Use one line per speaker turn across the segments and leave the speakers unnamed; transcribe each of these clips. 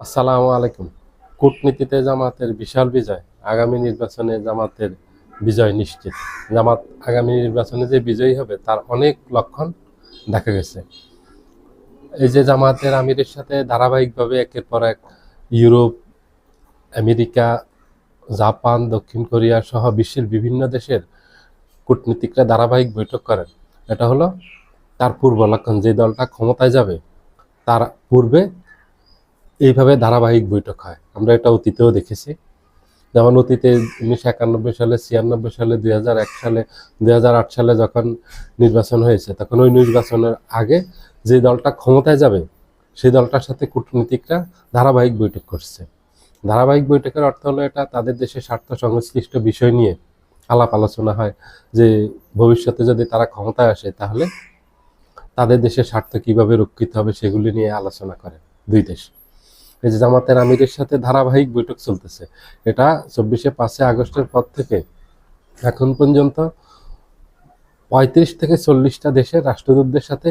আসসালামু আলাইকুম। কূটনীতিতে জামাতের বিশাল বিজয়। আগামী নির্বাচনে জামাতের বিজয় নিশ্চিত। জামাত আগামী নির্বাচনে যে বিজয়ী হবে তার অনেক লক্ষণ দেখা গেছে। এই যে জামাতের আমিরের সাথে ধারাবাহিকভাবে একের পর এক ইউরোপ, আমেরিকা, জাপান, দক্ষিণ কোরিয়া সহ বিশ্বের বিভিন্ন দেশের কূটনীতিকরা ধারাবাহিক বৈঠক করেন। এটা হলো তার পূর্ব লক্ষণ। যে দলটা ক্ষমতায় যাবে তার পূর্বে এইভাবে ধারাবাহিক বৈঠক হয়। আমরা এটা অতীতেও দেখেছি। যেমন অতীতে 1991 সালে, 96 সালে, 2001 সালে, 2008 সালে যখন নির্বাচন হয়েছে, তখন ওই নির্বাচনের আগে যে দলটা ক্ষমতায় যাবে সেই দলটার সাথে কূটনীতিকরা ধারাবাহিক বৈঠক করছে। ধারাবাহিক বৈঠকের অর্থ হলো এটা তাদের দেশের স্বার্থ সংশ্লিষ্ট বিষয় নিয়ে আলাপ আলোচনা হয়, যে ভবিষ্যতে যদি তারা ক্ষমতায় আসে তাহলে তাদের দেশের স্বার্থ কিভাবে রক্ষিত হবে সেগুলি নিয়ে আলোচনা করে দুই দেশ। এই যে জামাতের আমিরের সাথে ধারাবাহিক বৈঠক চলতেছে, এটা 24 আগস্টের পর থেকে এখন পর্যন্ত 35 থেকে 40টা দেশের রাষ্ট্রদূতদের সাথে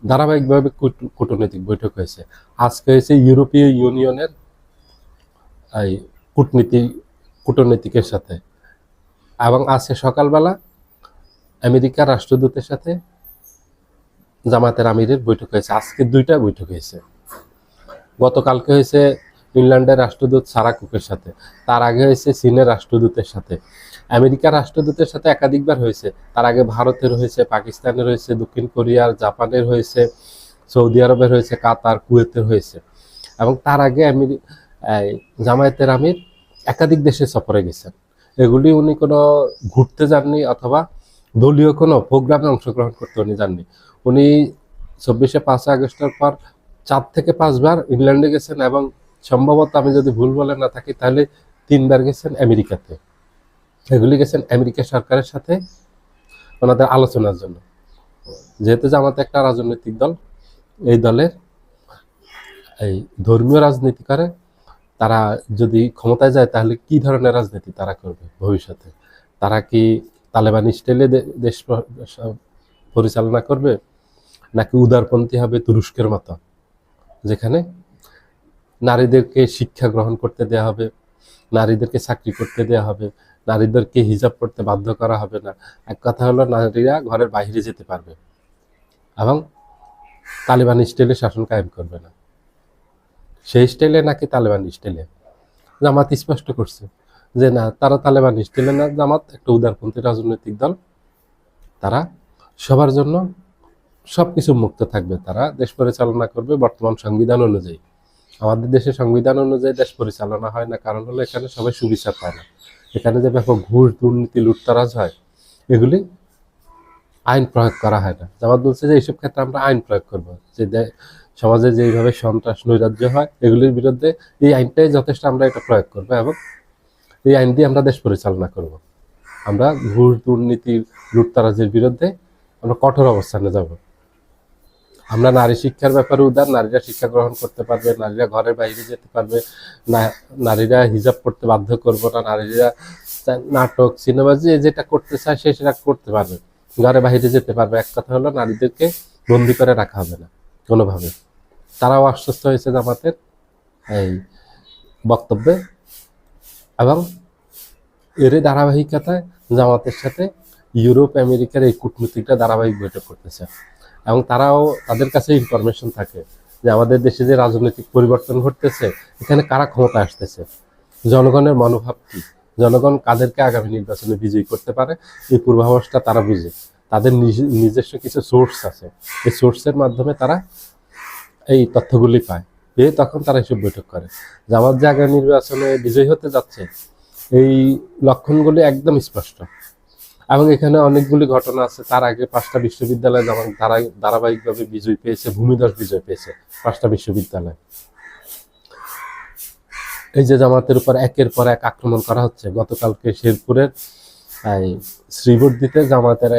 ধারাবাহিকভাবে কূটনৈতিক বৈঠক হয়েছে। আজকে হয়েছে ইউরোপীয় ইউনিয়নের এই কূটনীতিকের সাথে, এবং আজকে সকালবেলা আমেরিকার রাষ্ট্রদূতের সাথে জামাতের আমিরের বৈঠক হয়েছে। আজকে দুইটা বৈঠক হয়েছে। গতকালকে হয়েছে ইংল্যান্ডের রাষ্ট্রদূত সারা কুকের সাথে, তার আগে হয়েছে চীনের রাষ্ট্রদূতের সাথে, আমেরিকার রাষ্ট্রদূতের সাথে একাধিকবার হয়েছে। তার আগে ভারতের হয়েছে, পাকিস্তানের হয়েছে, দক্ষিণ কোরিয়ার, জাপানের হয়েছে, সৌদি আরবের হয়েছে, কাতার, কুয়েতের হয়েছে। এবং তার আগে জামায়াতের আমির একাধিক দেশে সফরে গেছেন। এগুলি উনি কোনো ঘুরতে যাননি অথবা দলীয় কোনো প্রোগ্রামে অংশগ্রহণ করতে উনি যাননি। উনি 24 আগস্টের পর 4 থেকে 5 বার ইংল্যান্ডে গেছেন, এবং সম্ভবত আমি যদি ভুল বলে না থাকি তাহলে 3 বার গেছেন আমেরিকাতে। এগুলি গেছেন আমেরিকা সরকারের সাথে ওনাদের আলোচনার জন্য। যেহেতু জামাত একটা রাজনৈতিক দল, এই দলের এই ধর্মীয় রাজনীতি করে, তারা যদি ক্ষমতায় যায় তাহলে কি ধরনের রাজনীতি তারা করবে ভবিষ্যতে? তারা কি তালেবান স্টাইলে দেশ পরিচালনা করবে, নাকি উদারপন্থী হবে তুরস্কের মতো, যেখানে নারীদেরকে শিক্ষা গ্রহণ করতে দেওয়া হবে, নারীদেরকে চাকরি করতে দেওয়া হবে, নারীদেরকে হিজাব পড়তে বাধ্য করা হবে না। এক কথা হলো নারীরা ঘরের বাইরে যেতে পারবে, এবং তালেবান স্টাইলে শাসন কায়েম করবে না। সেই স্টাইলে নাকি তালেবান স্টাইলে? জামাত স্পষ্ট করছে যে না, তারা তালেবান স্টাইলে না, জামাত একটা উদারপন্থী রাজনৈতিক দল। তারা সবার জন্য সবকিছু মুক্ত থাকবে, তারা দেশ পরিচালনা করবে বর্তমান সংবিধান অনুযায়ী। আমাদের দেশের সংবিধান অনুযায়ী দেশ পরিচালনা হয় না, কারণ হলো এখানে সবাই সুবিচার পায় না। এখানে যে ব্যাপক ঘুষ, দুর্নীতি, লুটতরাজ হয়, এগুলি আইন প্রয়োগ করা হয় না। জামাত বলছে যে এইসব ক্ষেত্রে আমরা আইন প্রয়োগ করবো, যে সমাজে যেভাবে সন্ত্রাস, নৈরাজ্য হয়, এগুলির বিরুদ্ধে এই আইনটাই যথেষ্ট, আমরা এটা প্রয়োগ করবো, এবং এই আইন দিয়ে আমরা দেশ পরিচালনা করব। আমরা ঘুষ, দুর্নীতি, লুটতরাজের বিরুদ্ধে আমরা কঠোর অবস্থানে যাব। আমরা নারী শিক্ষার ব্যাপারে উদার, নারীরা শিক্ষা গ্রহণ করতে পারবে, নারীরা ঘরের বাইরে যেতে পারবে না, নারীরা হিজাব পড়তে বাধ্য করব না, নারীরা নাটক, সিনেমা যেটা করতে চায় সে সেটা করতে পারবে, ঘরে বাইরে যেতে পারবে। এক কথা হলো নারীদেরকে বন্দি করে রাখা হবে না কোনোভাবে। তারাও আশ্বস্ত হয়েছে জামাতের এই বক্তব্যে, এবং এরই ধারাবাহিকতায় জামাতের সাথে ইউরোপ, আমেরিকার এই কূটনীতিকরা ধারাবাহিক বৈঠক করতেছে। এবং তারাও, তাদের কাছে ইনফরমেশন থাকে যে আমাদের দেশে যে রাজনৈতিক পরিবর্তন ঘটতেছে, এখানে কারা ক্ষমতা আসতেছে, জনগণের মনোভাব কি, জনগণ কাদেরকে আগামী নির্বাচনে বিজয়ী করতে পারে, এই পূর্বাভাসটা তারা বুঝে। তাদের নিজস্ব কিছু সোর্স আছে, এই সোর্সের মাধ্যমে তারা এই তথ্যগুলি পায়, পেয়ে তখন তারা এসব বৈঠক করে। জামাত যে আগামী নির্বাচনে বিজয়ী হতে যাচ্ছে, এই লক্ষণগুলি একদম স্পষ্ট। এবং এখানে অনেকগুলি ঘটনা আছে। তার আগে 5টা বিশ্ববিদ্যালয় যেমন ধারাবাহিকভাবে বিজয় পেয়েছে, ভূমিধস বিজয় পেয়েছে 5টা বিশ্ববিদ্যালয়। এই যে জামাতের উপর একের পর এক আক্রমণ করা হচ্ছে, গতকালকে শেরপুরের শ্রীবর্দিতে জামাতের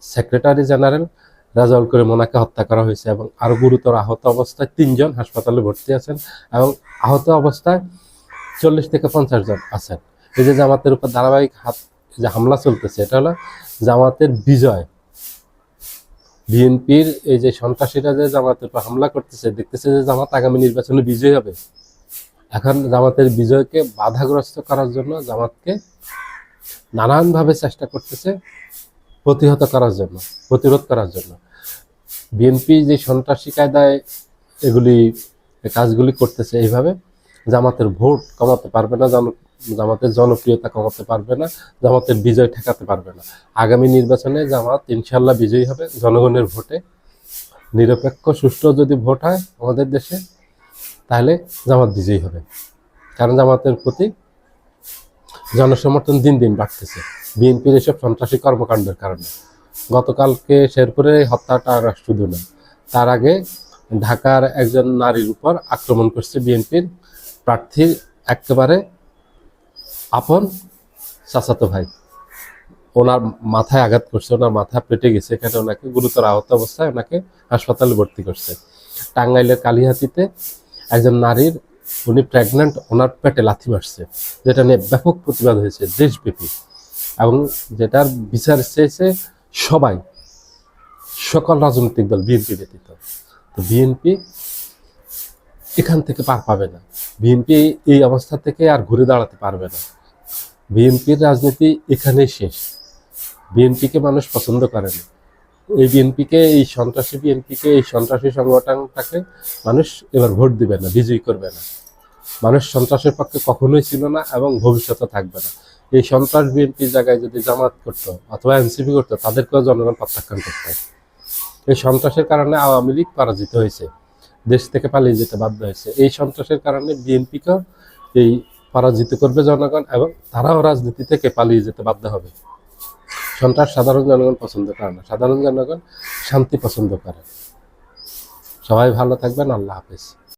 সেক্রেটারি জেনারেল রাজাউল করিম মোনাকে হত্যা করা হয়েছে, এবং আরো গুরুতর আহত অবস্থায় 3 জন হাসপাতালে ভর্তি আছেন, এবং আহত অবস্থায় 40 থেকে 50 জন আছেন। এই যে জামাতের উপর ধারাবাহিক যে হামলা চলতেছে, এটা হলো জামাতের বিজয়। বিএনপির এই যে সন্ত্রাসীরা যে জামাতের উপর হামলা করতেছে, দেখতেছে যে জামাত আগামী নির্বাচনে বিজয়ী হবে, এখন জামাতের বিজয়কে বাধাগ্রস্ত করার জন্য জামাতকে নানানভাবে চেষ্টা করতেছে প্রতিহত করার জন্য, প্রতিরোধ করার জন্য। বিএনপি যে সন্ত্রাসী কায়দায় এগুলি কাজগুলি করতেছে, এইভাবে জামাতের ভোট কমাতে পারবে না, জামাতের জনপ্রিয়তা কমাতে পারবে না, জামাতের বিজয় ঠেকাতে পারবে না। আগামী নির্বাচনে জামাত ইনশাল্লাহ বিজয়ী হবে জনগণের ভোটে। নিরপেক্ষ সুষ্ঠু যদি ভোট হয় আমাদের দেশে, তাহলে জামাত বিজয়ী হবে। কারণ জামাতের প্রতি জনসমর্থন দিন দিন বাড়তেছে বিএনপির এসব সন্ত্রাসী কর্মকাণ্ডের কারণে। গতকালকে শেরপুরে হত্যাটা আর শুধু না, তার আগে ঢাকার একজন নারীর উপর আক্রমণ করছে বিএনপির প্রার্থীর একেবারে আপন চাচাতো ভাই। ওনার মাথায় আঘাত করছে, ওনার মাথা পেটে গেছে, এখানে ওনাকে গুরুতর আহত অবস্থায় ওনাকে হাসপাতালে ভর্তি করছে। টাঙ্গাইলের কালিহাতীতে একজন নারীর, উনি প্রেগন্যান্ট, ওনার পেটে লাথি মারছে, যেটা নিয়ে ব্যাপক প্রতিবাদ হয়েছে দেশব্যাপী, এবং যেটার বিচার চেয়েছে সবাই, সকল রাজনৈতিক দল বিএনপি ব্যতীত। তো বিএনপি এখান থেকে পার পাবে না, বিএনপি এই অবস্থা থেকে আর ঘুরে দাঁড়াতে পারবে না। বিএনপির রাজনীতি এখানেই শেষ। বিএনপিকে মানুষ পছন্দ করে না। এই বিএনপিকে, এই সন্ত্রাসী সংগঠনটাকে মানুষ এবার ভোট দিবে না, বিজয়ী করবে না। মানুষ সন্ত্রাসের পক্ষে কখনোই ছিল না এবং ভবিষ্যতে থাকবে না। এই সন্ত্রাস বিএনপির জায়গায় যদি জামাত করতো অথবা এনসিপি করতো, তাদেরকেও জনগণ প্রত্যাখ্যান করতো। এই সন্ত্রাসের কারণে আওয়ামী লীগ পরাজিত হয়েছে, দেশ থেকে পালিয়ে যেতে বাধ্য হয়েছে। এই সন্ত্রাসের কারণে বিএনপিকেও এই পরাজিত করবে জনগণ, এবং তারাও রাজনীতি থেকে পালিয়ে যেতে বাধ্য হবে। সন্ত্রাস সাধারণ জনগণ পছন্দ করে না, সাধারণ জনগণ শান্তি পছন্দ করে। সবাই ভালো থাকবেন, আল্লাহ হাফেজ।